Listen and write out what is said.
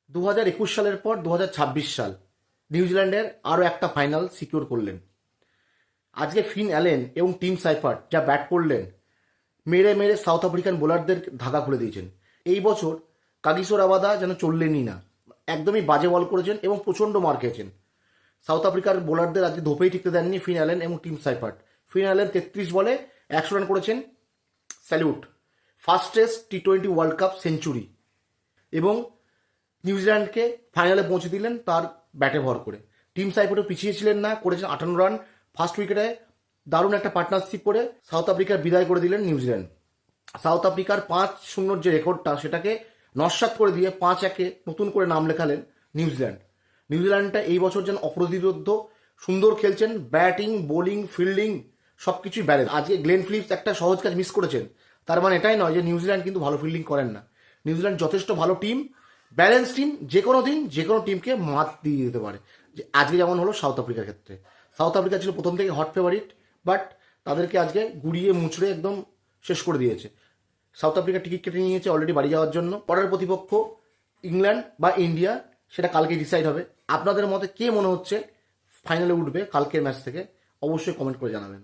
2021 সালের পর 2026 সাল নিউজিল্যান্ডের আরও একটা ফাইনাল সিকিউর করলেন। আজকে ফিন অ্যালেন এবং টিম সাইফার্ট যা ব্যাট করলেন, মেরে মেরে সাউথ আফ্রিকান বোলারদের ধাগা খুলে দিয়েছেন। এই বছর কাগিসো রাবাদা যেন চললেনই না, একদমই বাজে বল করেছেন এবং প্রচণ্ড মার খেয়েছেন। সাউথ আফ্রিকার বোলারদের আজকে ধোপেই টিকতে দেননি ফিন অ্যালেন এবং টিম সাইফার্ট। ফিন অ্যালেন 33 বলে 100 রান করেছেন, salute. Fastest T20 world cup century, এবং নিউজিল্যান্ডকে ফাইনালে পৌঁছে দিলেন তার ব্যাটে ভর করে। টিম সাইফার্টও পিছিয়ে ছিলেন না, করেছেন 58 রান। ফার্স্ট উইকেটে দারুণ একটা পার্টনারশিপ করে সাউথ আফ্রিকার বিদায় করে দিলেন নিউজিল্যান্ড। সাউথ আফ্রিকার 5-0 যে রেকর্ডটা, সেটাকে নস্যাৎ করে দিয়ে 5-1 নতুন করে নাম লেখালেন নিউজিল্যান্ড। নিউজিল্যান্ডটা এই বছর যেন অপ্রতিরোধ্য, সুন্দর খেলছেন, ব্যাটিং বোলিং ফিল্ডিং সব কিছুই ব্যালেন্স। আজকে গ্লেন ফিলিপস একটা সহজ কাজ মিস করেছেন, তার মানে এটাই নয় যে নিউজিল্যান্ড কিন্তু ভালো ফিল্ডিং করেন না। নিউজিল্যান্ড যথেষ্ট ভালো টিম, ব্যালেন্স টিম, যে কোনো দিন যে কোনো টিমকে মাত দিয়ে দিতে পারে। যে আজকে যেমন হলো সাউথ আফ্রিকার ক্ষেত্রে, সাউথ আফ্রিকা ছিল প্রথম থেকে হট ফেভারিট, বাট তাদেরকে আজকে গুড়িয়ে মুচড়ে একদম শেষ করে দিয়েছে। সাউথ আফ্রিকা টিকিট কেটে নিয়েছে অলরেডি বাড়ি যাওয়ার জন্য। পরের প্রতিপক্ষ ইংল্যান্ড বা ইন্ডিয়া, সেটা কালকে ডিসাইড হবে। আপনাদের মতে কে মনে হচ্ছে ফাইনালে উঠবে কালকের ম্যাচ থেকে? অবশ্যই কমেন্ট করে জানাবেন।